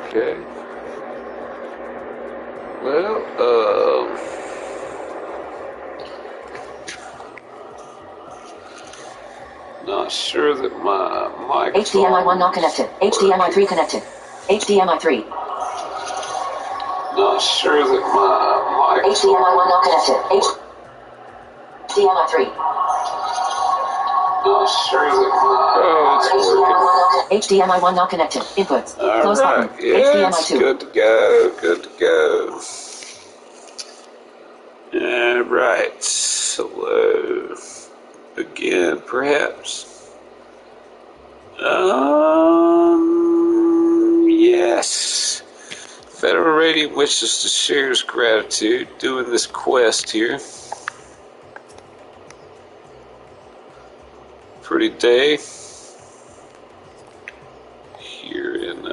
Okay. Well, not sure that my microphone... HDMI 1 not connected. HDMI 3 connected. HDMI 3. Not sure that my microphone... HDMI 1 not connected. HDMI 3. Not sure that my... Oh, it's working. HDMI 1 not connected. Inputs. Close Alright, button. yeah, HDMI it's 2. good to go, good to go. Alright, hello. Again, perhaps. Yes. Federal Radio wishes to share his gratitude doing this quest here. Pretty day here in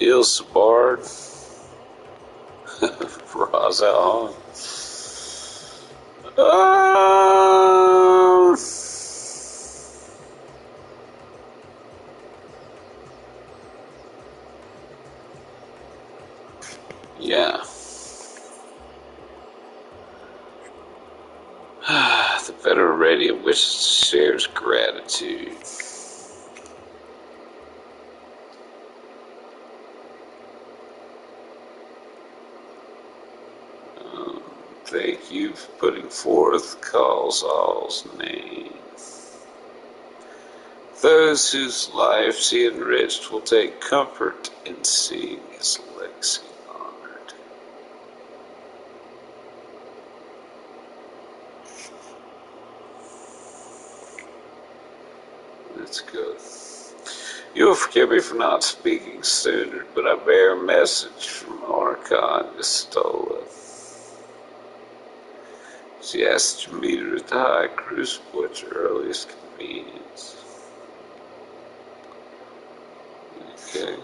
Ilsabard, Razal. Yeah. The Federal Radio wishes to share his gratitude. Thank you for putting forth calls all's name. Those whose lives he enriched will take comfort in seeing his legacy honored. That's good. You will forgive me for not speaking sooner, but I bear a message from Archon Gestola. She asked you to meet her at the High Crucible at your earliest convenience. Okay.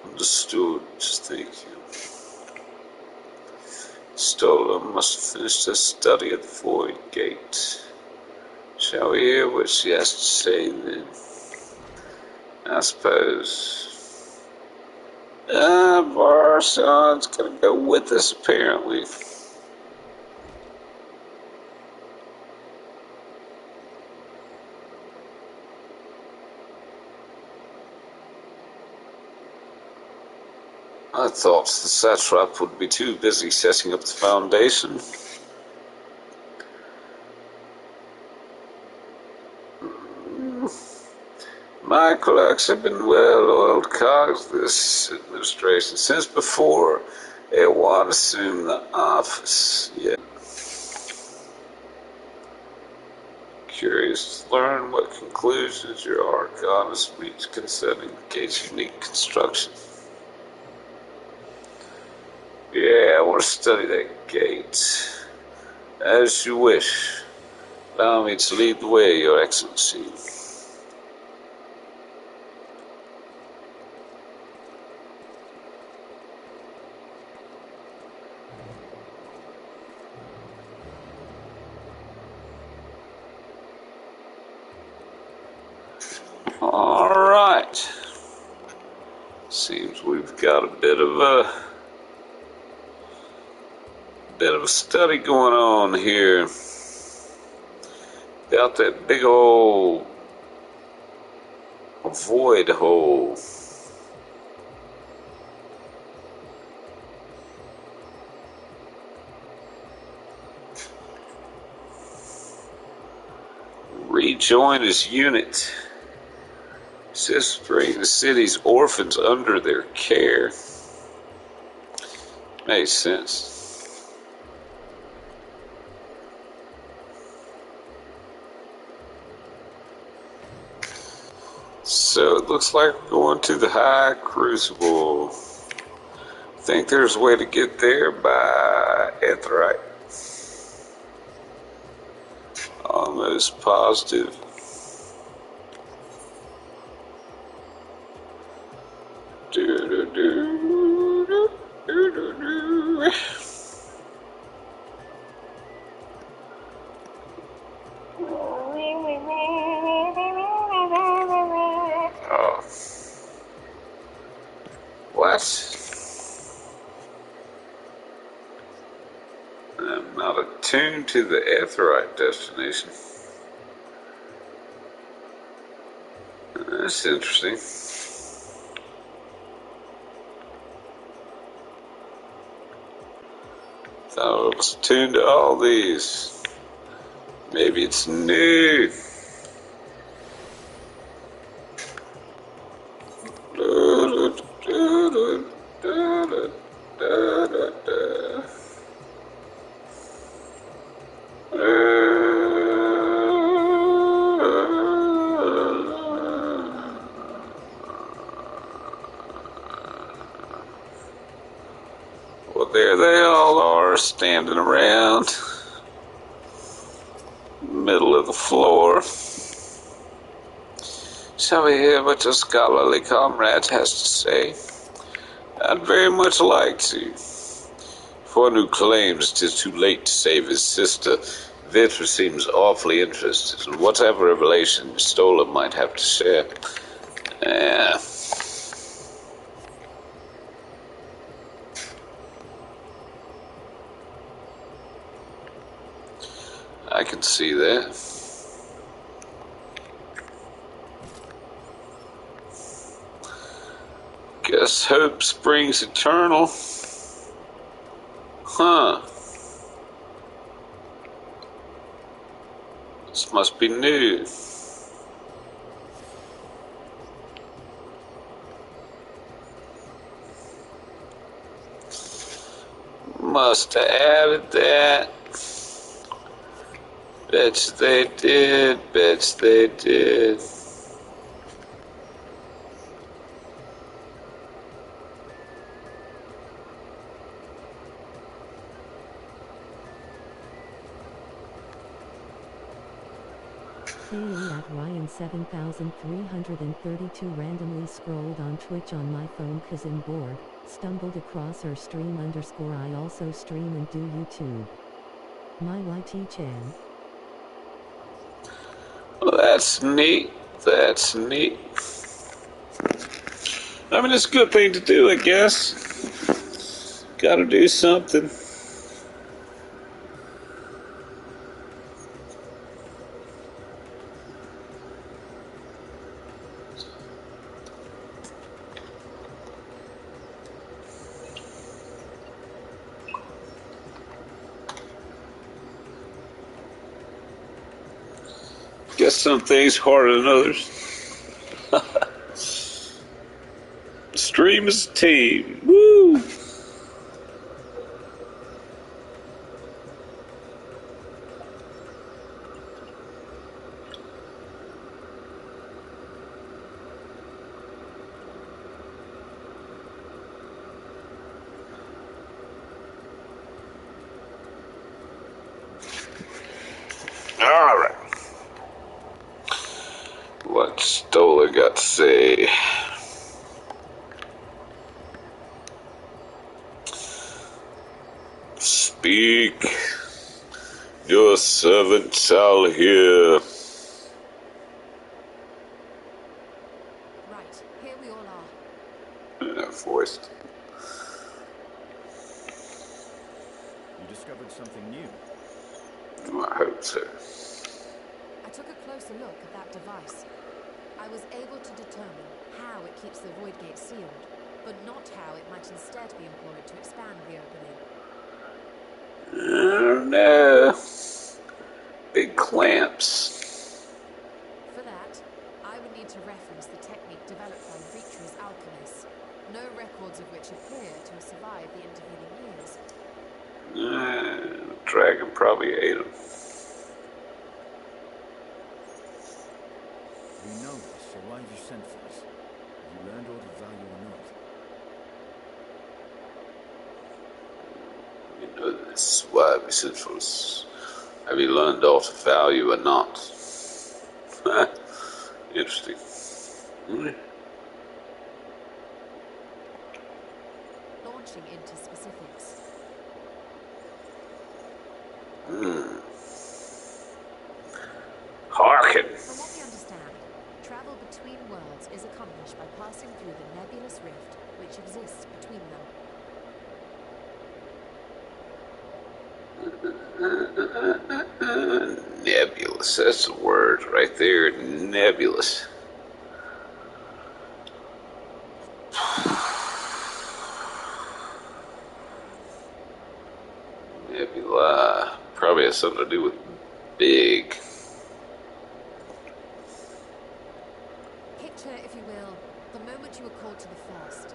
Understood. Thank you. Stola must have finished her study at the Void Gate. Shall we hear what she has to say then? I suppose. Barson's gonna go with us apparently. I thought the satrap would be too busy setting up the foundation. My clerks have been well-oiled cogs this administration since before Ewan assumed the office. Yeah. Curious to learn what conclusions your archivist reached concerning the gate's unique construction. Yeah, I want to study that gate. As you wish. Allow me to lead the way, Your Excellency. Alright. Seems we've got a bit of a study going on here about that big old void hole. Rejoin his unit. Says bring the city's orphans under their care. Makes sense. So it looks like we're going to the High Crucible. Think there's a way to get there by Etherite. Almost positive. What? I'm not attuned to the Aetheryte destination. That's interesting. Thought it was attuned to all these. Maybe it's new. Well, there they all are, standing around, middle of the floor. Shall we hear what your scholarly comrade has to say? I'd very much like to. For one who claims 'tis too late to save his sister, Vitra seems awfully interested in whatever revelation Stola might have to share. Yeah. I can see that. Guess hope springs eternal. Huh. This must be new. Must have added that. Bet they did. Bet they did. Saying that Ryan 7332 randomly scrolled on Twitch on my phone cause I'm bored, stumbled across her stream _ I also stream and do YouTube. My YT chan. Well, that's neat. That's neat. I mean, it's a good thing to do, I guess. Gotta do something. Guess some things harder than others. Stream as a team. Woo! All right. What Stola got to say? Speak. Your servant shall hear. Right, here we all are. Voiced. You discovered something new. I hope so. I took a closer look at that device. I was able to determine how it keeps the void gate sealed, but not how it might instead be employed to expand the opening. I don't know. Big clamps. For that, I would need to reference the technique developed by Vitra's alchemists, no records of which appear to have survived the intervening years. The dragon probably ate him. We know this, so why have you sent for us? Have you learned all the value or not? You know this. Why we sent for us. Have you learned all the value or not? Interesting. Launching into specifics. Hearken. From what we understand, travel between worlds is accomplished by passing through the nebulous rift which exists between them. Nebulous. That's the word right there. Nebulous. Nebula. Probably has something to do with big. Picture, if you will, the moment you were called to the first.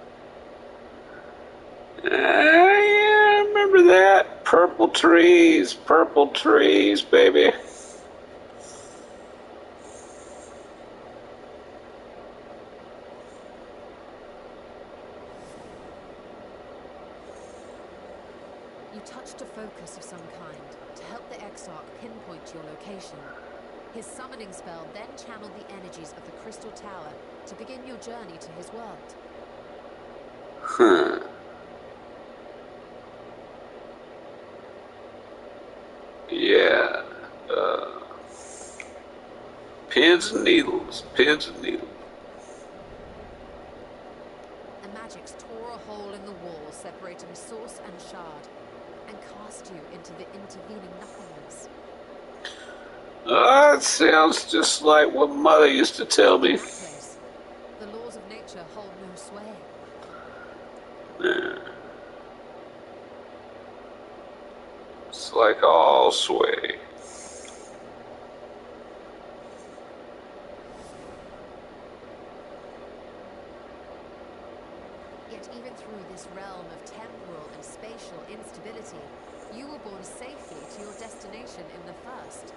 Yeah, I remember that. Purple trees, baby. You touched a focus of some kind to help the Exarch pinpoint your location. His summoning spell then channeled the energies of the Crystal Tower to begin your journey to his world. Huh. Yeah. Pins and needles. The magics tore a hole in the wall separating source and shard, and cast you into the intervening nothingness. It sounds just like what Mother used to tell me. In that place, the laws of nature hold no sway. Yeah. It's like all sway. Yet even through this realm of temporal and spatial instability, you were borne safely to your destination in the first.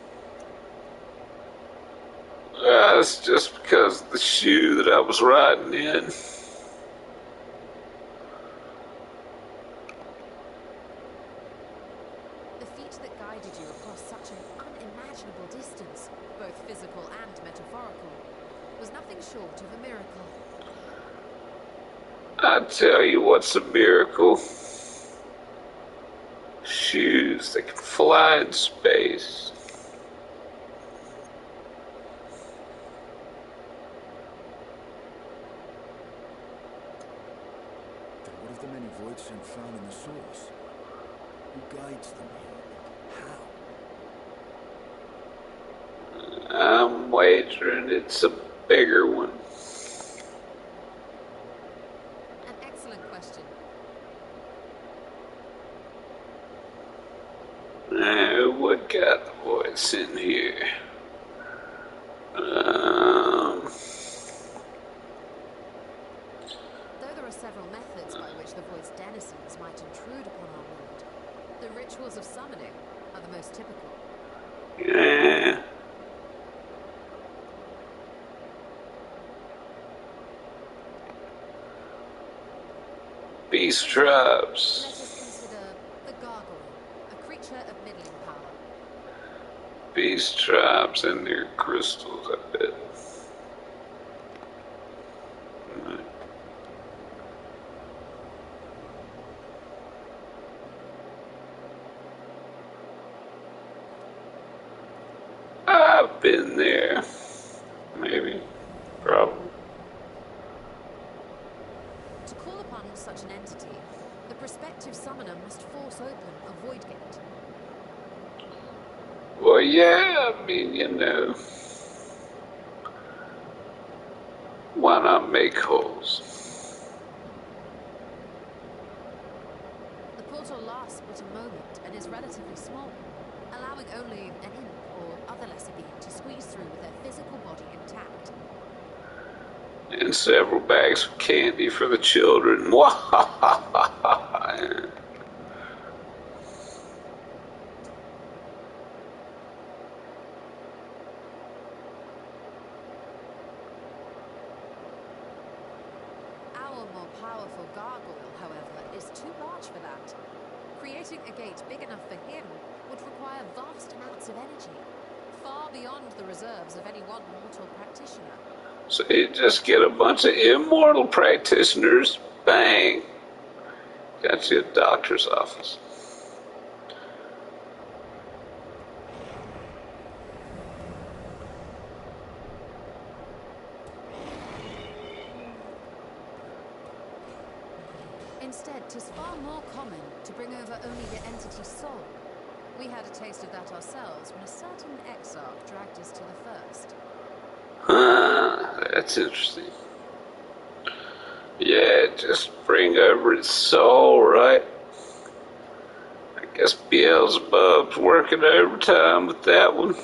That's just because of the shoe that I was riding in. The feat that guided you across such an unimaginable distance, both physical and metaphorical, was nothing short of a miracle. I tell you what's a miracle. Shoes that can fly in space. Then what of the many voids St. found in the source? Who guides them here? How? I'm wagering it's a bigger one. An excellent question. What got the voice in here? Though there are several methods by which the void's denizens might intrude upon our world, the rituals of summoning are the most typical. Yeah. Beast Let tribes. us consider the gargoyle, a creature of middling power. Beast tribes and their crystals, I bet. I've been there. Maybe. Probably. To call upon such an entity, the prospective summoner must force open a void gate. Well, yeah, I mean, you know. Why not make holes? The portal lasts but a moment and is relatively small, allowing only an imp or other lesser being to squeeze through with their physical body intact. And several bags of candy for the children. Our more powerful gargoyle, however, is too large for that. Creating a gate big enough for him would require vast amounts of energy, far beyond the reserves of any one mortal practitioner. So you just get a bunch of immortal practitioners. Bang. Got you a doctor's office. Instead, 'tis far more common to bring over only the entity's soul. We had a taste of that ourselves when a certain exarch dragged us to the first. That's interesting. Yeah, just bring over its soul, right? I guess Beelzebub's working overtime with that one.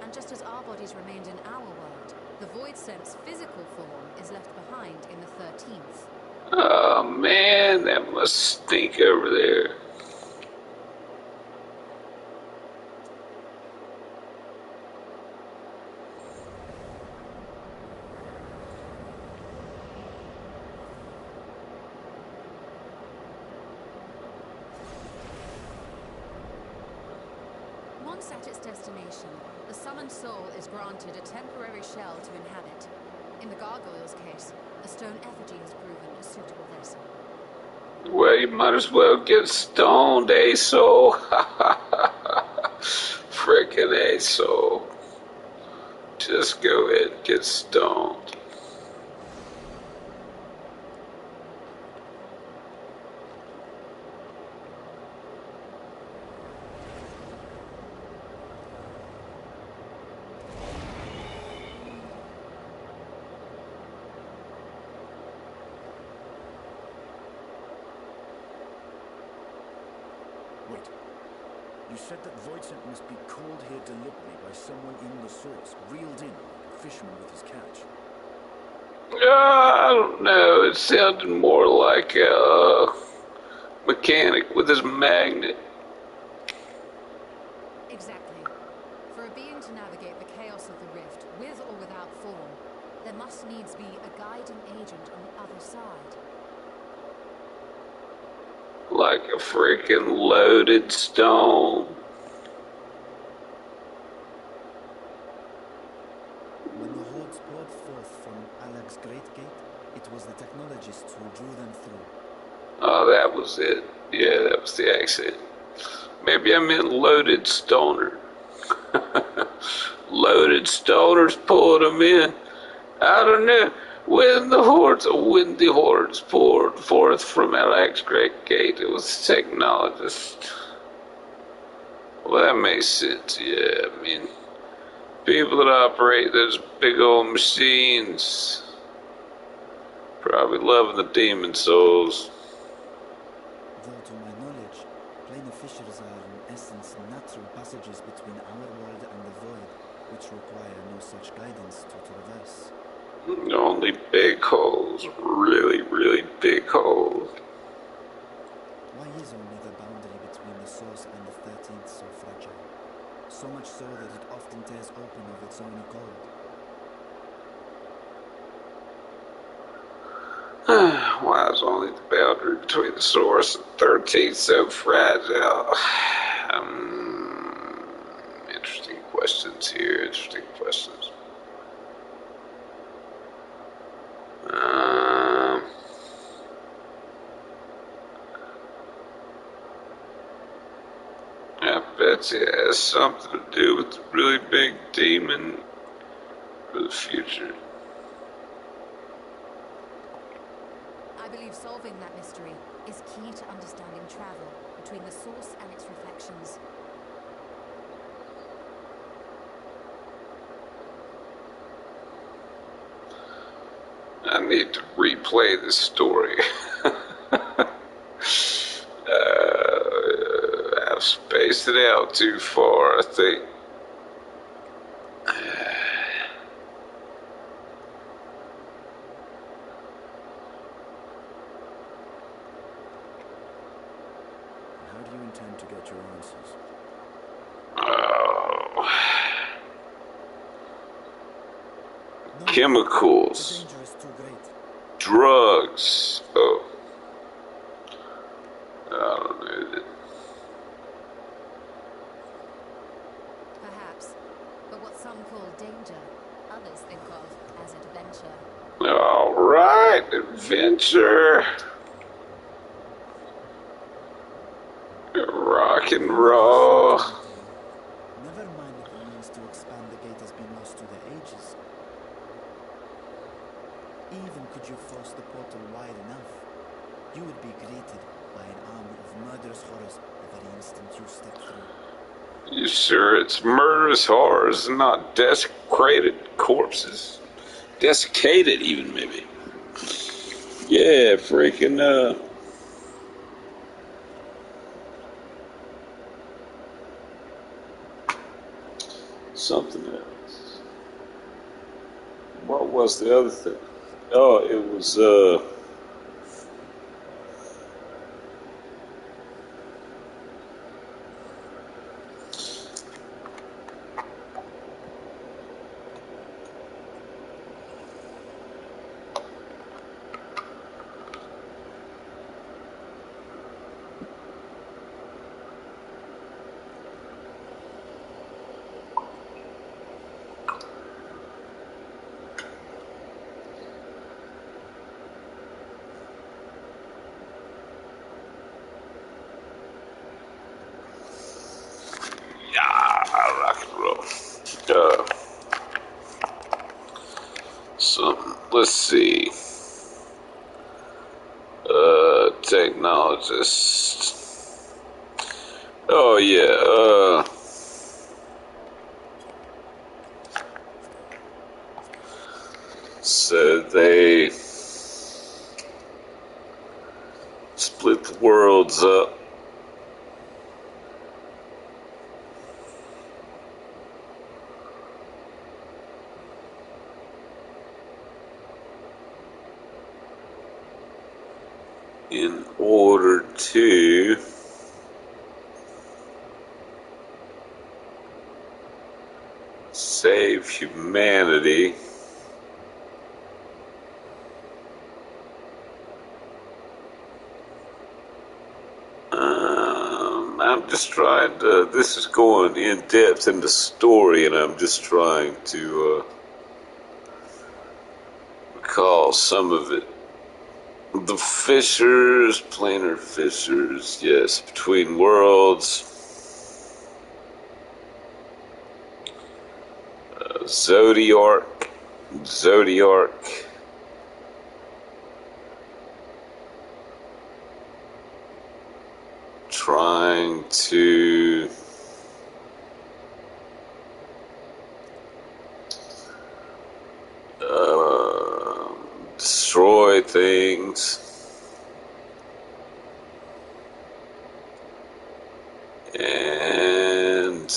And just as our bodies remained in our world, the Void Sense physical form is left behind in the 13th. Oh man, that must stink over there. Once at its destination, the summoned soul is granted a temporary shell to inhabit. In the gargoyle's case, a stone effigy has proven a suitable vessel. Well, you might as well get stoned, A-Soul. Frickin' A-Soul. Just go ahead and get stoned. Wait. You said that Voidsent must be called here deliberately by someone in the source, reeled in, like a fisherman with his catch. I don't know. It sounded more like a mechanic with his magnet. Exactly. For a being to navigate the chaos of the rift, with or without form, there must needs be a guiding agent on the other side. Like a freaking loaded stone. When the hordes poured forth from Alak's Great Gate, it was the technologists who drew them through. Oh, that was it. Yeah, that was the accent. Maybe I meant loaded stoner. Loaded stoners pulling them in. I don't know. When the hordes poured forth from Alak's Great Gate, it was technologists. Well, that makes sense, yeah. I mean, people that operate those big old machines probably loving the demon souls. Though to my knowledge, planar fissures are in essence natural passages between our world and the void, which require no such guidance to traverse. Only big holes. Really, really big holes. Why is only the boundary between the source and the 13th so fragile? So much so that it often tears open of its own accord. Why is only the boundary between the source and 13th so fragile? Interesting questions here. Interesting questions. I bet it has something to do with the really big demon for the future. I believe solving that mystery is key to understanding travel between the source and its reflections. I need to replay this story. I've spaced it out too far, I think. How do you intend to get your answers? Oh. No, Chemicals. the danger is too great. Drugs. Oh. I don't know. Perhaps. But what some call danger, others think of as adventure. Alright, adventure. Rock and roll. Never mind that the means to expand the gate has been lost to the ages. Even could you force the portal wide enough, you would be greeted by an army of murderous horrors the very instant you step through. You sure it's murderous horrors and not desecrated corpses? Desiccated, even, maybe. Yeah, freaking, something else. What was the other thing? Oh, it was, rock and roll. Let's see. Technologist. Oh, yeah, so they split the worlds up. In order to save humanity. I'm just trying to, this is going in depth in the story, and I'm just trying to recall some of it. The fissures, planar fissures, yes, between worlds. Zodiark. Trying to destroy things. And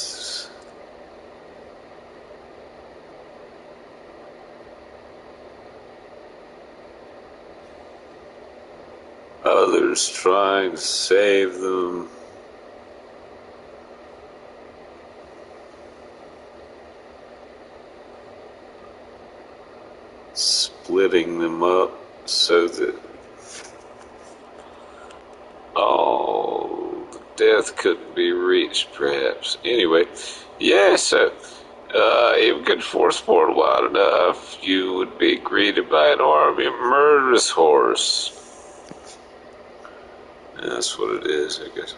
others trying to save them. Splitting them up so that the death couldn't be reached, perhaps. Anyway, yeah, so if you could force portal wide enough, you would be greeted by an army of murderous horrors. That's what it is, I guess.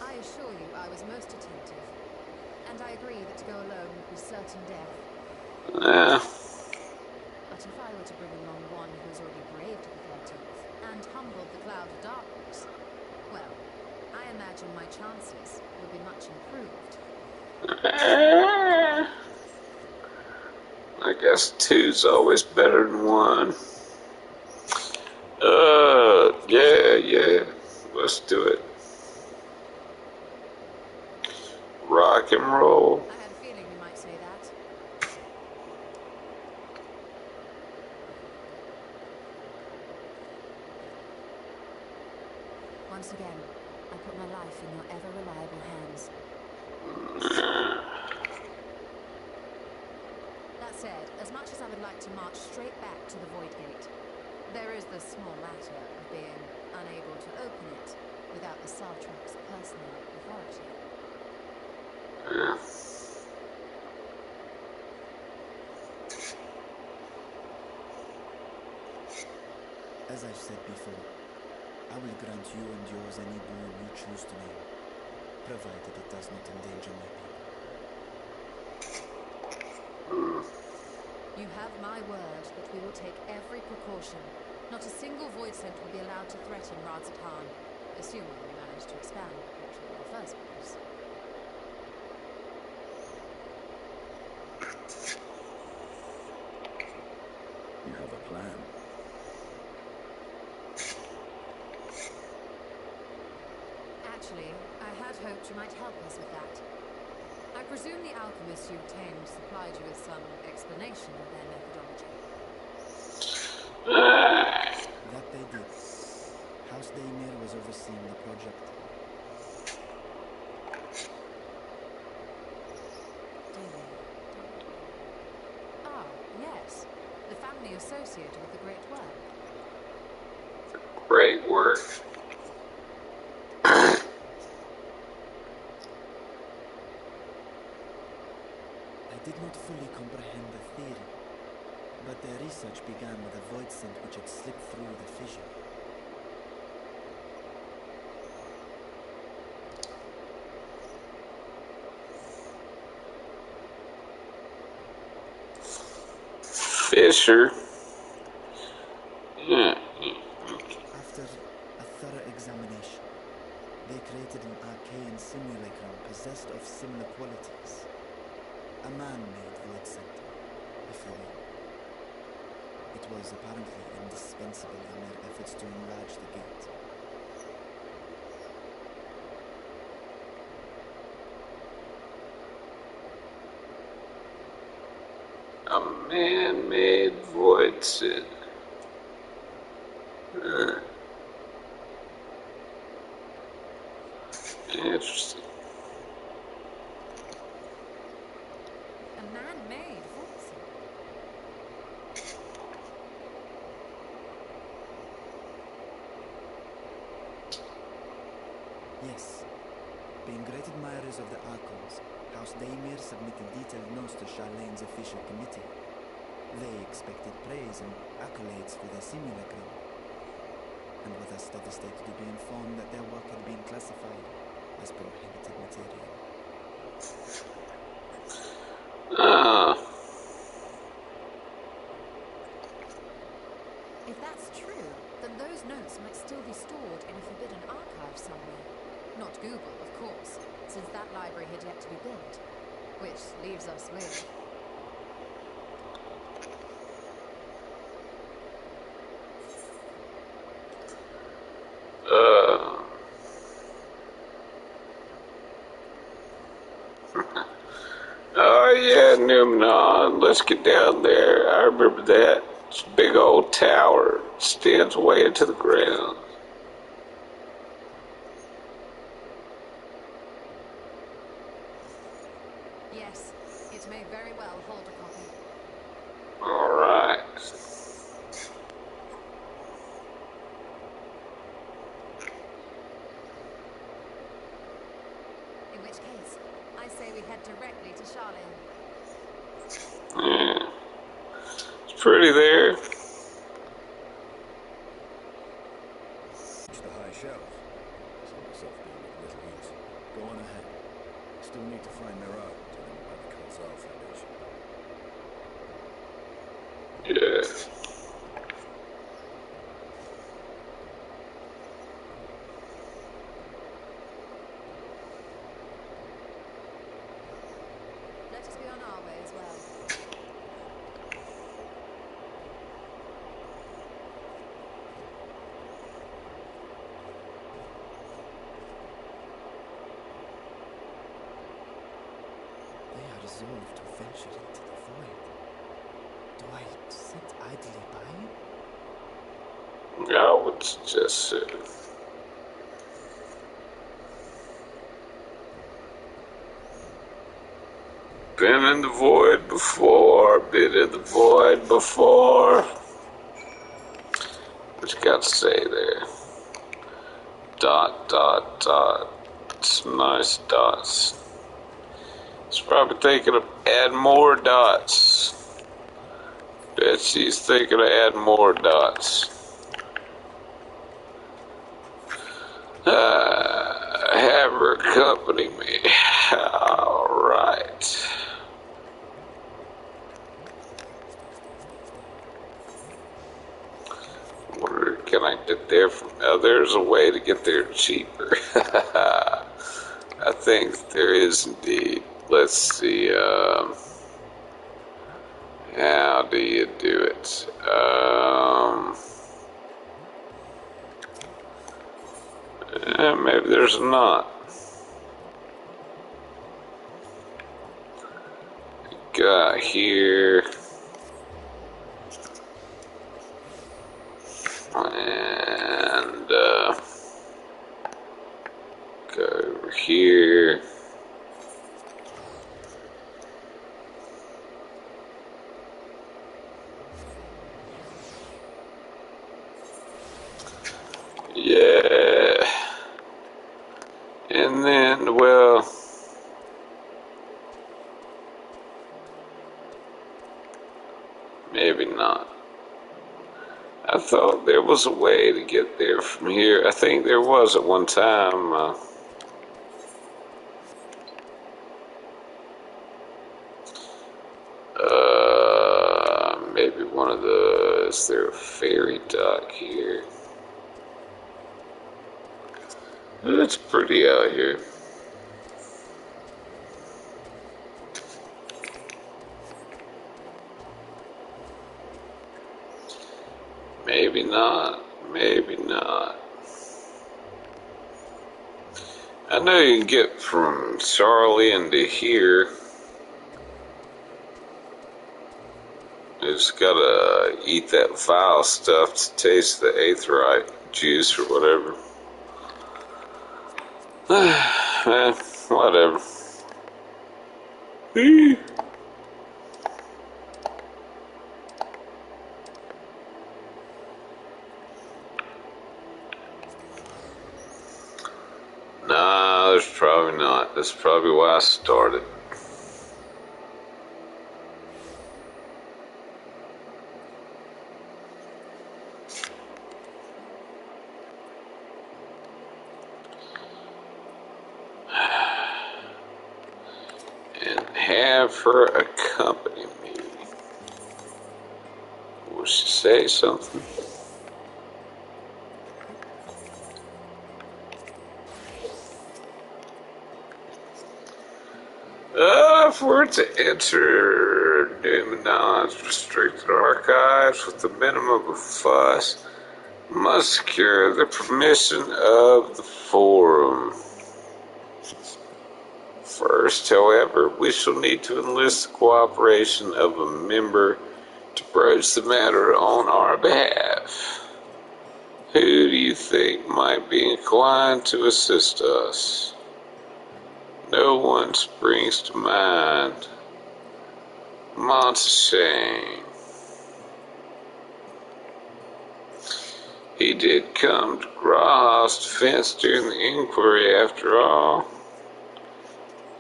I assure you I was most attentive. And I agree that to go alone would be certain death. Yeah. But if I were to bring along one who has already braved the 13th and humbled the cloud of darkness, well, I imagine my chances would be much improved. I guess two's always better than one. Yeah. Let's do it. Rock and roll. I had a feeling you might say that. Once again, I put my life in your ever-reliable hands. That said, as much as I would like to march straight back to the Void Gate, there is the small matter of being unable to open it without the Sartrak's personal authority. Yeah. As I've said before, I will grant you and yours any boon you choose to name. provided it does not endanger my people. You have my word that we will take every precaution. Not a single void scent will be allowed to threaten Radzatan, assuming we manage to expand the portal in the first place. You have a plan. Actually, I had hoped you might help us with that. I presume the alchemists you obtained supplied you with some explanation of their methodology. That they did. House Daymir was overseeing the project. Ah, yes. The family associated with the great work. Great work. I did not fully comprehend the theory, but their research began with a void scent which had slipped through the fissure. Fisher. After a thorough examination, they created an arcane simulacrum possessed of similar qualities. A man-made void scent, if you will. It was apparently indispensable in their efforts to enlarge the gate. A man-made void city. Interesting. A man-made voice. Yes. Being great admirers of the Archons, House Daymir submitted detailed notes to Charlene's official committee. They expected praise and accolades for their simulacrum, and were thus devastated to be informed that their work had been classified as prohibited material. If that's true, then those notes might still be stored in a forbidden archive somewhere. Not Google, of course, since that library had yet to be built. Which leaves us with... Oh yeah, Numnon. Let's get down there. I remember that. It's a big old tower. It stands way into the ground. Yes, it may very well hold a copy. Alright. In which case, I say we head directly to Charlene. Yeah. It's pretty there. Reach the high shelf. I see myself being of little use. Go on ahead. Still need to find Mirage and tell him about the Khazar Foundation. Yeah. Let us be on our way as well. They are resolved to venture into the void. Do I sit idly by? I would suggest so. Been in the void before. Been in the void before. What you got to say there? Dot, dot, dot. Some nice dots. She's probably thinking of adding more dots. Bet she's thinking of adding more dots. Have her come. accompany me. Alright. Where can I get there from? Oh, there's a way to get there cheaper. I think there is indeed. Let's see, how do you do it? Maybe there's not. Got here. And, go over here. Yeah. And then, well, maybe not. I thought there was a way to get there from here. I think there was at one time. Maybe one of the... Is there a ferry dock here? It's pretty out here. Maybe not. Maybe not. I know you can get from Charlie into here. You just gotta eat that vile stuff to taste the aetherite juice or whatever. Whatever. Nah, there's probably not. That's probably why I started. And have her accompany me. Will she say something? If we're to enter Numenon's restricted archives with the minimum of fuss, must secure the permission of the Forum. First, however, we shall need to enlist the cooperation of a member to broach the matter on our behalf. Who do you think might be inclined to assist us? No one springs to mind. Montaigne. He did come to Grah's defense during the inquiry after all.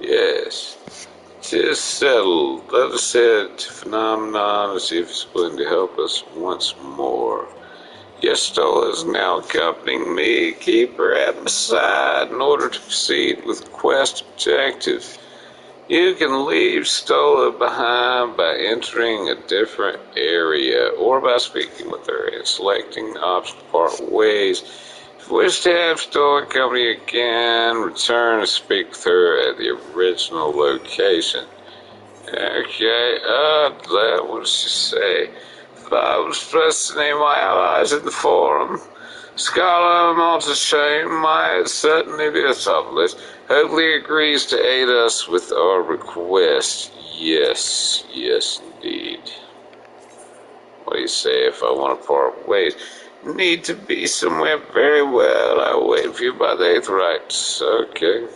Yes, 'tis settled. Let us head to Phenomenon and see if it's willing to help us once more. Yestola is now accompanying me. Keep her at my side in order to proceed with the quest objective. You can leave Stola behind by entering a different area or by speaking with her and selecting the option to part ways. If you wish to have Stola accompany you again, return and speak with her at the original location. Okay, what does she say? If I was pressed to name my allies in the Forum, Scholar Montaigne might certainly be a top of the list. Hopefully he agrees to aid us with our request. Yes, yes indeed. What do you say if I want to part ways? Need to be somewhere very well. I'll wait for you by the aetherites. Okay.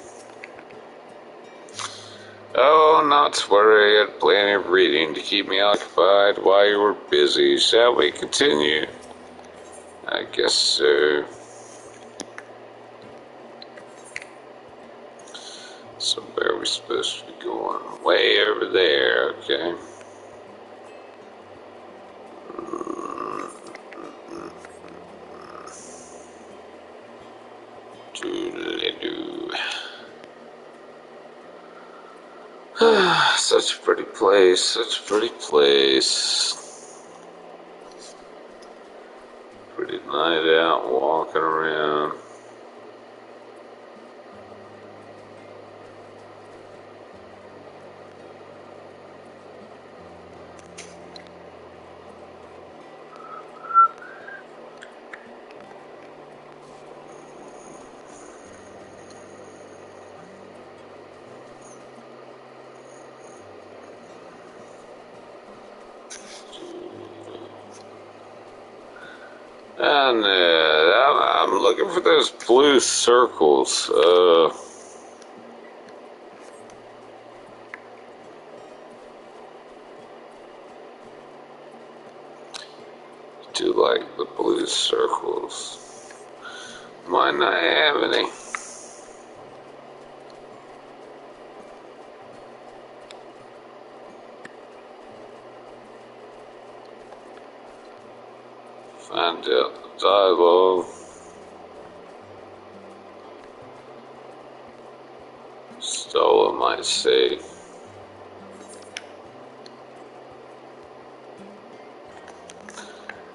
Oh, not to worry. I had plenty of reading to keep me occupied while you were busy. Shall we continue? I guess so. So where are we supposed to be going? Way over there, okay. Doodly-doo. such a pretty place, such a pretty place. Pretty night out walking around. And I'm looking for those blue circles. Do like the blue circles. Might not have any. Find out the dialogue. Stola might say.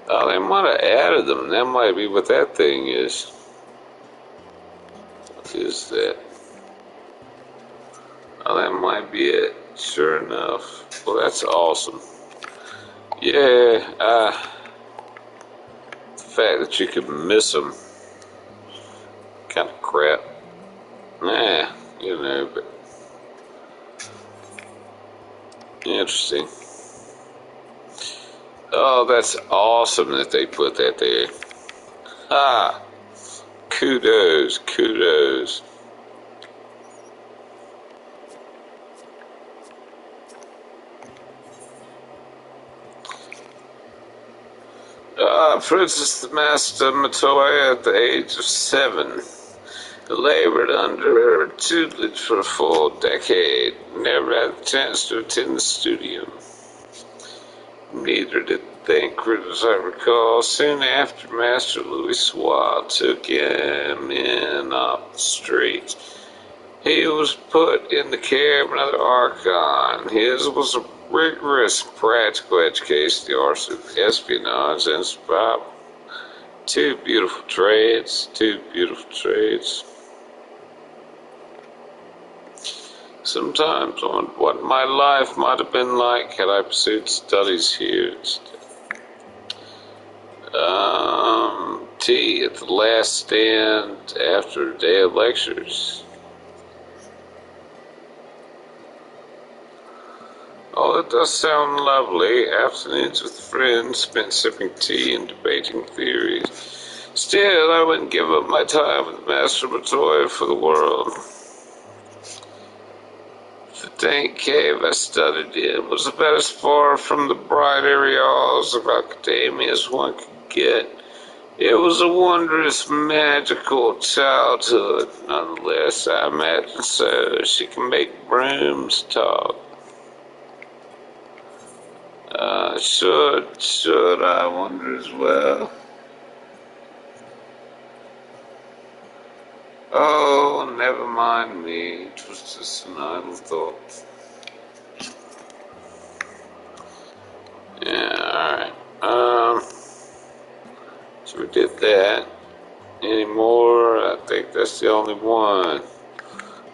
Oh, they might have added them. That might be what that thing is. What is that? Oh, that might be it. Sure enough. Well, that's awesome. Yeah, the fact that you could miss them. Kind of crap. Nah, you know, but interesting. Oh, that's awesome that they put that there. Ah, kudos, kudos. Princess the Master Matoya at the age of 7. Labored under her tutelage for a full decade. Never had the chance to attend the studio. Neither did the banquet, as I recall. Soon after, Master Louis Soir took him in off the street. He was put in the care of another Archon. His was a rigorous practical education, the arts of espionage and survival. Two beautiful trades. Sometimes I wonder what my life might have been like had I pursued studies here instead. Tea at the last stand after a day of lectures. Oh, that does sound lovely. Afternoons with friends spent sipping tea and debating theories. Still, I wouldn't give up my time with Master Matoya for the world. The dank cave I studied in was about as far from the bright areas of academia as one could get. It was a wondrous, magical childhood, nonetheless. I imagine so. She can make brooms talk. Should I wonder as well? Oh, never mind me. It was just an idle thought. Yeah, alright. So we did that. Any more? I think that's the only one.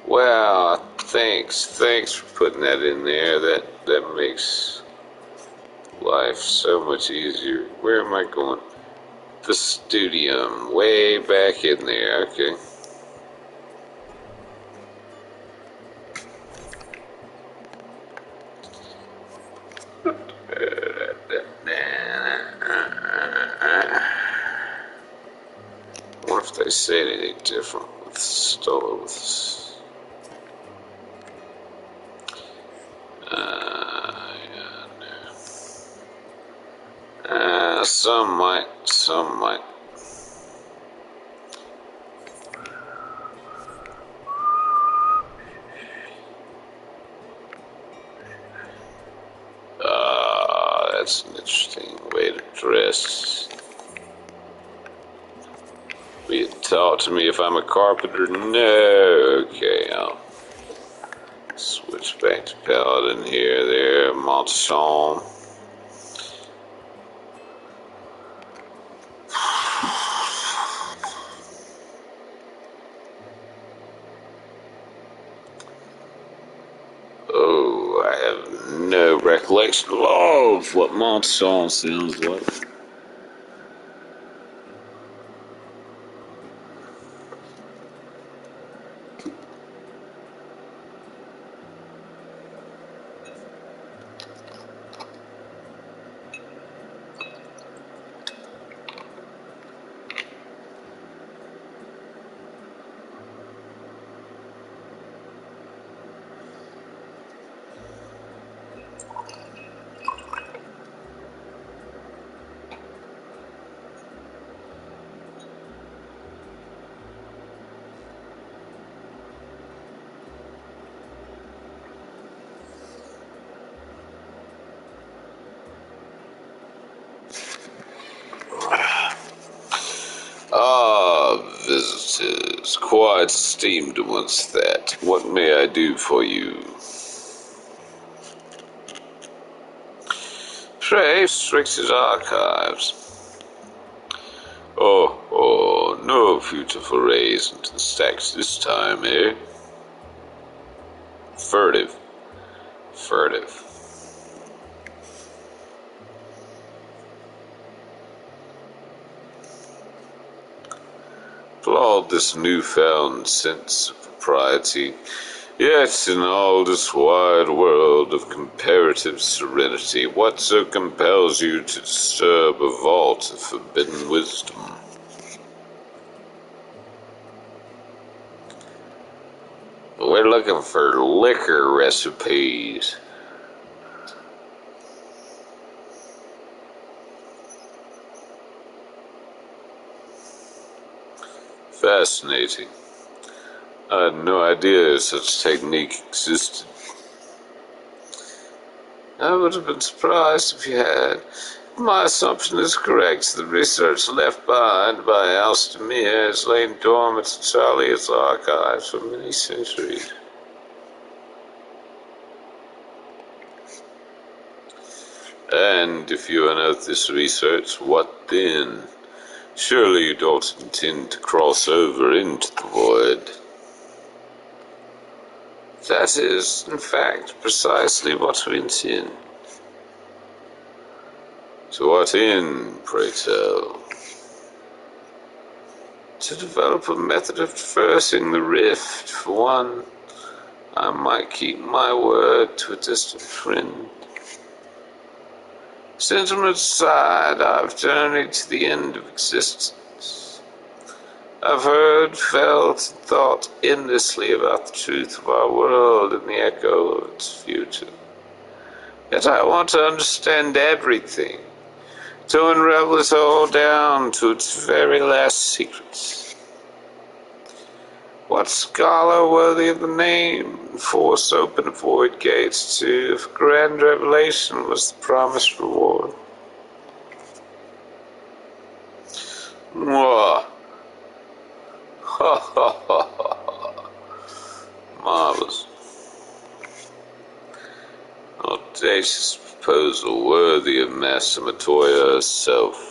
Wow, thanks for putting that in there. That makes life so much easier. Where am I going? The studium, way back in there. Okay. I wonder if they say anything different with Stola with this. Yeah, no. Some might. That's an interesting way to dress. Will you talk to me if I'm a carpenter? No. Okay, I'll switch Inspector Paladin here, there, Montchalm. Oh, I have no recollection of what Montchalm sounds like. Ah, visitors, quite esteemed ones that. What may I do for you? Pray, restricted archives. Oh, no beautiful rays into the stacks this time, eh? Furtive. Applaud this newfound sense of propriety, yet in all this wide world of comparative serenity, what so compels you to disturb a vault of forbidden wisdom? We're looking for liquor recipes. Fascinating. I had no idea such technique existed. I would have been surprised if you had. My assumption is correct. The research left behind by Alstamir has lain dormant in Charlie's archives for many centuries. And if you unearth this research, what then? Surely you don't intend to cross over into the void. That is, in fact, precisely what we intend. To what end, pray tell? To develop a method of traversing the rift. For one, I might keep my word to a distant friend. Sentiment aside, I've journeyed to the end of existence. I've heard, felt, and thought endlessly about the truth of our world and the echo of its future. Yet I want to understand everything, to unravel it all down to its very last secrets. What scholar worthy of the name forced open void gates to if grand revelation was the promised reward? Mwah. Ha ha ha ha. Marvelous. Audacious proposal worthy of Master Matoya herself.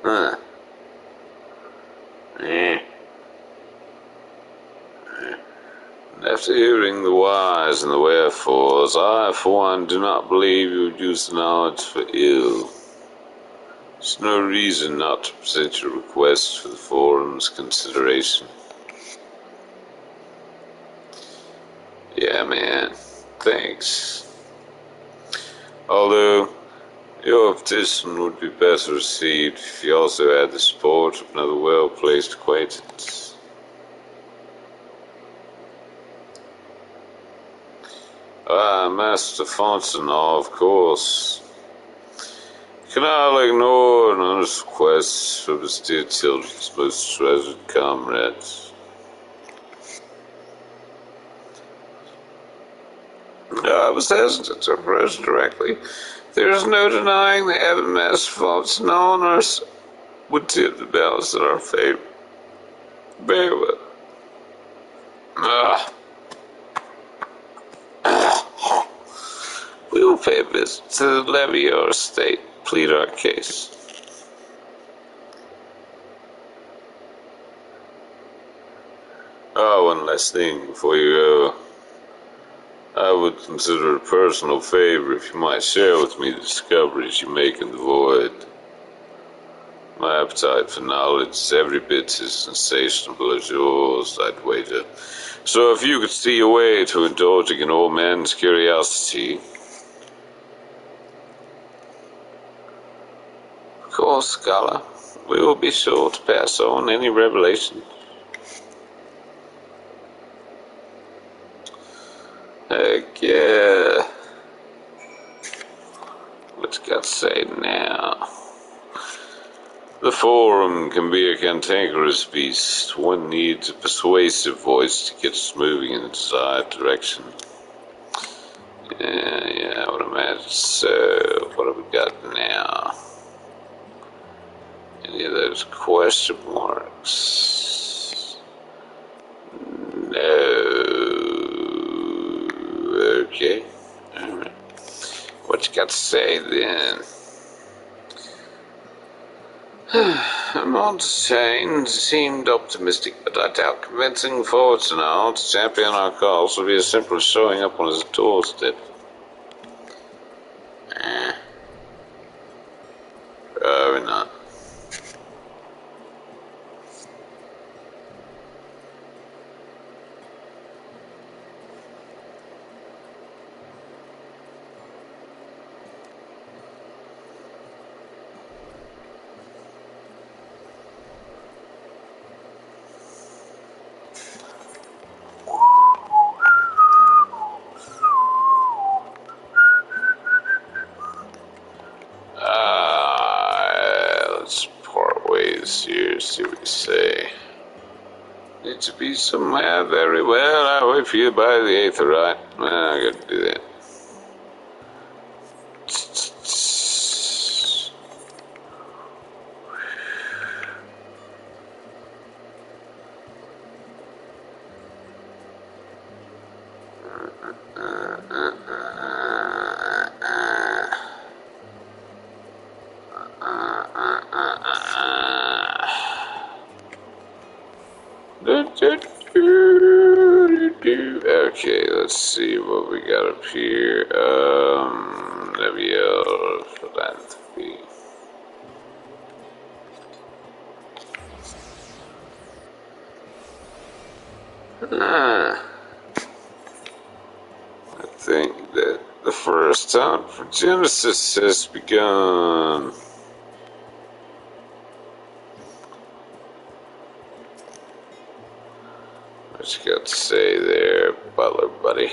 Huh. After hearing the whys and the wherefores, I, for one, do not believe you would use the knowledge for ill. There's no reason not to present your request for the forum's consideration. Yeah, man. Thanks. Although, your petition would be better received if you also had the support of another well-placed acquaintance. Master Fontenot, of course. Cannot ignore an honest request from his dear children's most treasured comrades. I was hesitant to approach directly, There's no denying the FMS faults and honors would tip the balance in our favor. Very well. We will pay a visit to the Levior estate, plead our case. One last thing before you go. I would consider it a personal favor if you might share with me the discoveries you make in the void. My appetite for knowledge is every bit as sensational as yours, I'd wager. So if you could see a way to indulging an old man's curiosity. Of course, scholar. We will be sure to pass on any revelation. Heck yeah. What you got to say now? The forum can be a cantankerous beast. One needs a persuasive voice to get us moving in the desired direction. Yeah, I would imagine so. What have we got now? Any of those question marks? No. Okay. Alright. What you got to say then? Montaigne seemed optimistic, but I doubt convincing Fortunato to champion our cause will be as simple as showing up on his doorstep. Probably not. Let's part ways here, see what you say. Need to be somewhere very well. I'll wait for you by the 8th, right? I gotta do that. Okay, let's see what we got up here. Leviel philanthropy. I think that the first hunt for Genesis has begun. What you got to say there, butler buddy?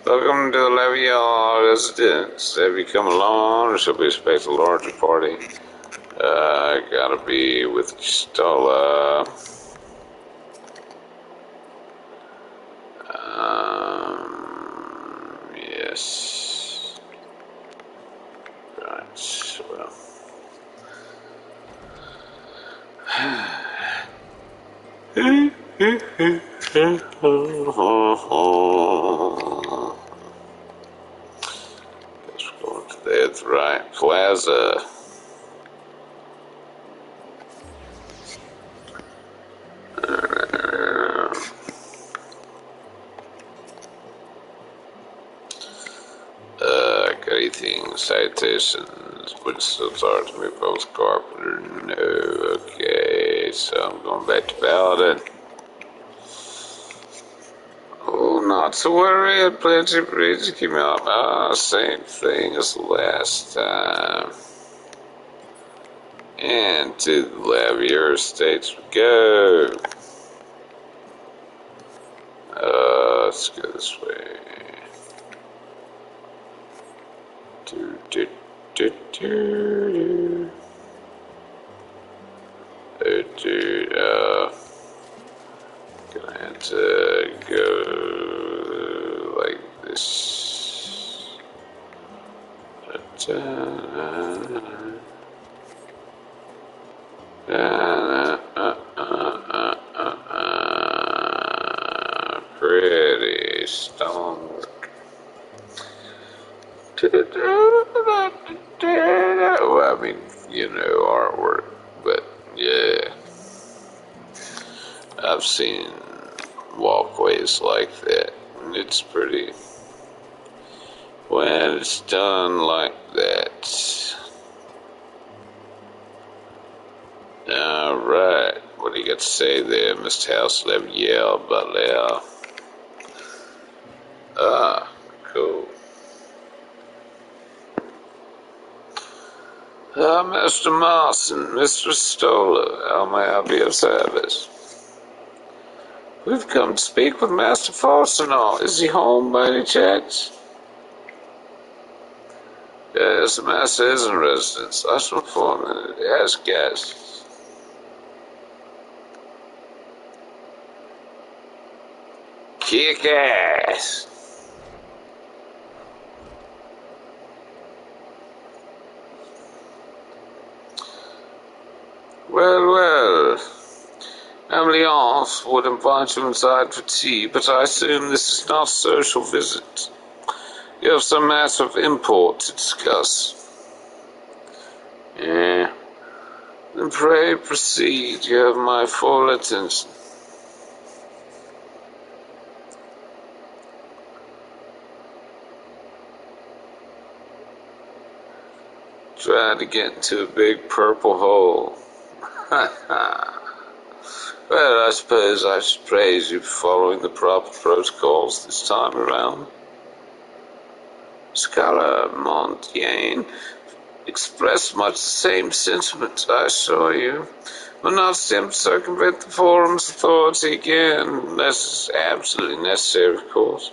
Welcome to the Leviel residence. Have you come along, or shall we expect a larger party? Gotta be with Stola. Yes. Right, well. Guess we're going to the right plaza. Greeting, citations, but it's still hard to me both carpenter. No, okay, so I'm going back to Paladin. Oh, not to worry, I had plenty of reason to keep me up. Same thing as the last time. And to the Lavier Estates we go. Let's go this way. Oh, dude, gonna have to go like this. Pretty stonework. Well, I mean, artwork, but yeah, I've seen walkways like that, and it's pretty. When it's done like that. Alright, what do you got to say there, Mr. Houselev? Yeah, but cool. Mr. Marson, Mr. Stoller, how may I be of service? We've come to speak with Master Forsenall. Is he home by any chance? Yes, the Master is in residence. I shall inform him that he has guests. Kick ass! Well, Ameliance would invite you inside for tea, but I assume this is not a social visit. You have some matter of import to discuss. Yeah. Then pray proceed. You have my full attention. Try to get into a big purple hole. Well, I suppose I should praise you for following the proper protocols this time around. Scholar Montaigne expressed much the same sentiment, I assure you. Will not attempt to circumvent the forum's authority again, unless it's absolutely necessary, of course.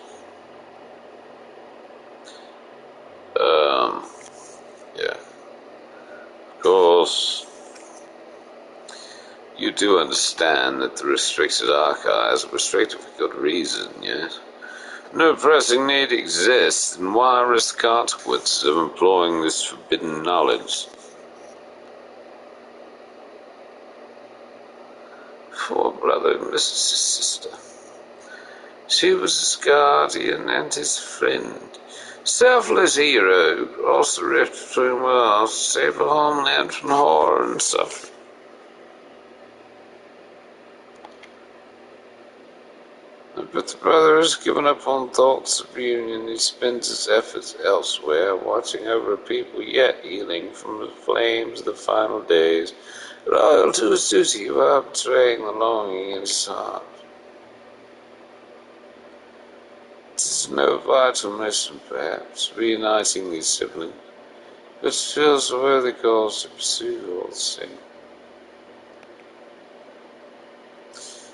Yeah. Of course, you do understand that the restricted archives are restricted for good reason, yes? No pressing need exists, and why risk consequences of employing this forbidden knowledge? Poor brother misses his sister. She was his guardian and his friend. Selfless hero, crossed the rift between worlds to save a homeland from horror and suffering. But the brother has given up on thoughts of union. He spends his efforts elsewhere, watching over people yet healing from the flames of the final days, loyal to his duty while betraying the longing in his heart. It is no vital mission, perhaps, reuniting these siblings, but it feels a worthy cause to pursue all the same.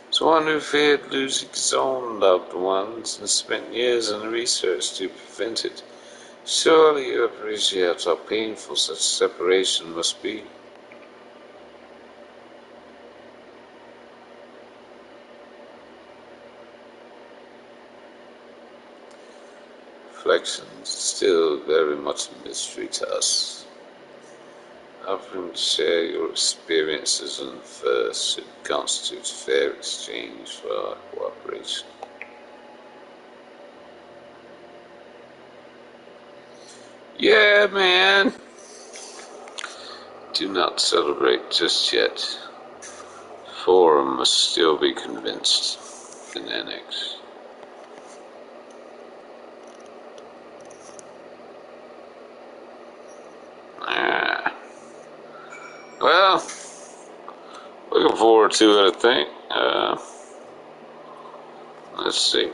So one who feared losing his own loved ones and spent years in research to prevent it, surely you appreciate how painful such separation must be. Reflections still very much a mystery to us. Offering to share your experiences on the first should constitute fair exchange for our cooperation. Yeah, man. Do not celebrate just yet. The Forum must still be convinced. An annex. Well, looking forward to it, I think. Let's see.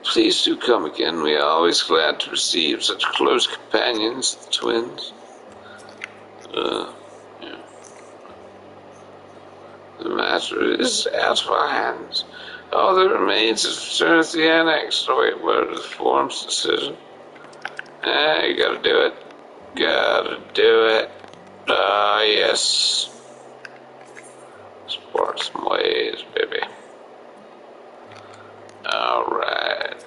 Please do come again. We are always glad to receive such close companions, the twins. Yeah. The matter is out of our hands. All that remains is to return to the annex to wait word of the forum's decision. You gotta do it. Gotta do it. Yes. Sport some ways, baby. Alright.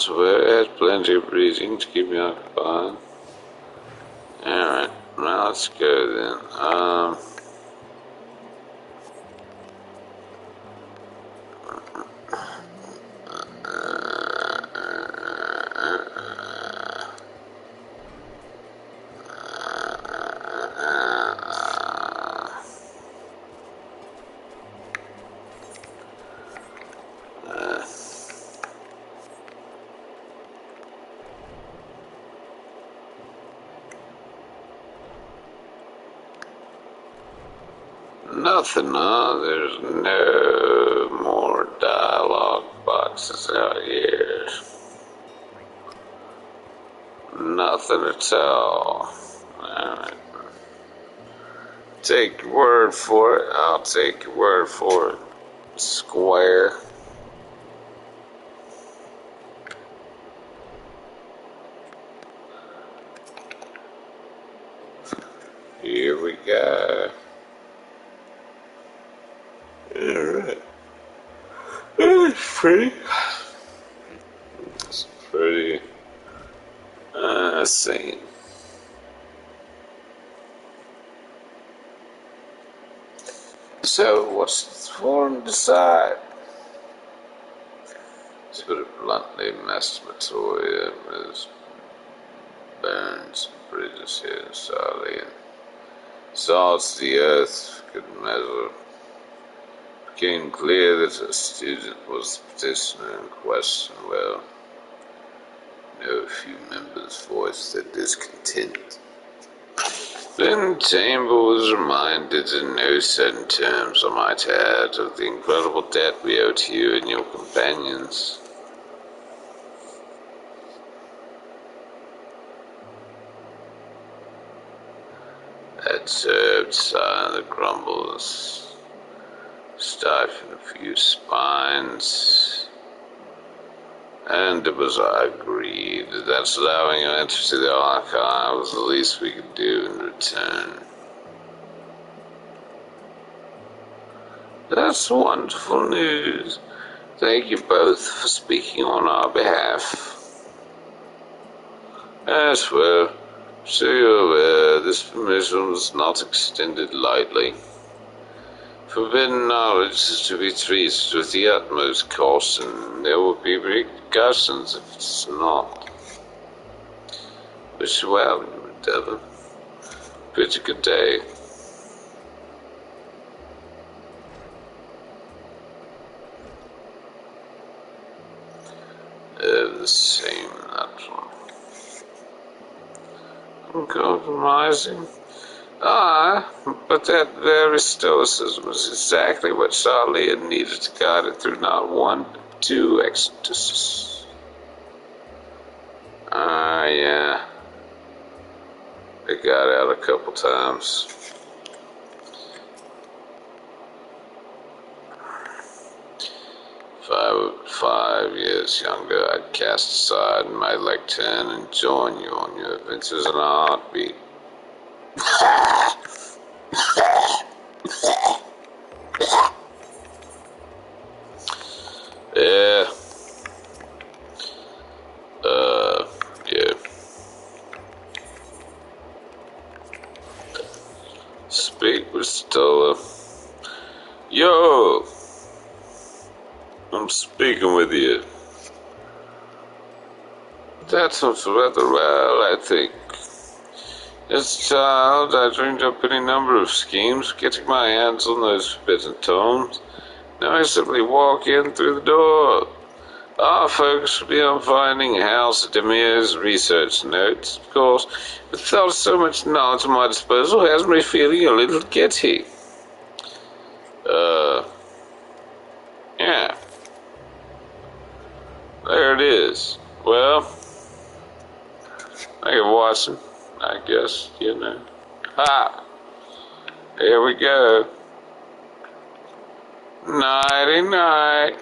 to worry. I had plenty of reading to keep me occupied. Alright, well, let's go then. Nothing, huh? There's no more dialogue boxes out here. Nothing at all. Alright. Take your word for it. I'll take your word for it. Square. Here we go. Alright. It's pretty. It's pretty. Scene. So, what's the forum decide? To put it bluntly, masturbatory as bones, bridges here, solidly, and salts the earth could measure. It became clear that a student was the petitioner in question. Well, no few members voiced their discontent. Then Chamber was reminded in no certain terms, I might add, of the incredible debt we owe to you and your companions. Observed silent grumbles, stifling a few spines, and it was agreed that allowing you entry to the archive was the least we could do in return. That's wonderful news. Thank you both for speaking on our behalf. As well, so you're aware, this permission was not extended lightly. Forbidden knowledge is to be treated with the utmost caution. There will be repercussions if it's not. Wish you well, Devon. Pretty good day. The same, that one. Uncompromising. But that very stoicism was exactly what Charlie had needed to guide it through not one, but two exoduses. Yeah. They got out a couple times. If I were 5 years younger, I'd cast aside my lectern and join you on your adventures in a heartbeat. Yeah. Yeah. Speak with Stella. Yo! I'm speaking with you. That sounds rather well, I think. As a child, I dreamed up any number of schemes for getting my hands on those forbidden tomes. Now I simply walk in through the door. Our focus will be on finding House Demir's research notes. Of course, without so much knowledge at my disposal, has me feeling a little giddy. Yeah. There it is. Well, thank you for watching, I guess, you know. Ha! Here we go. Nighty night.